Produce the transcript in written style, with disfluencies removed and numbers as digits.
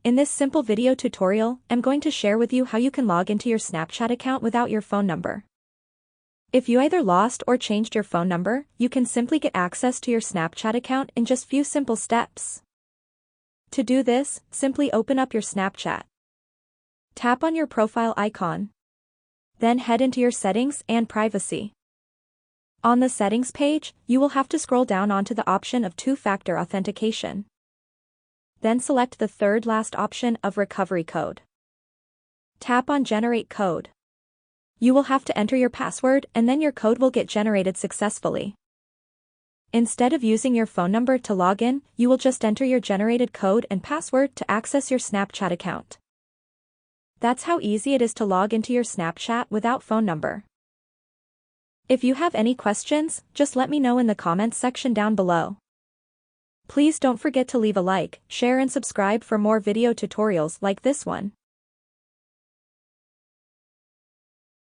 In this simple video tutorial, I'm going to share with you how you can log into your Snapchat account without your phone number. If you either lost or changed your phone number, you can simply get access to your Snapchat account in just few simple steps. To do this, simply open up your Snapchat. Tap on your profile icon. Then head into your settings and privacy. On the settings page, you will have to scroll down onto the option of two-factor authentication. Then select the third last option of recovery code. Tap on generate code. You will have to enter your password and then your code will get generated successfully. Instead of using your phone number to log in, you will just enter your generated code and password to access your Snapchat account. That's how easy it is to log into your Snapchat without phone number. If you have any questions, just let me know in the comments section down below. Please don't forget to leave a like, share and subscribe for more video tutorials like this one.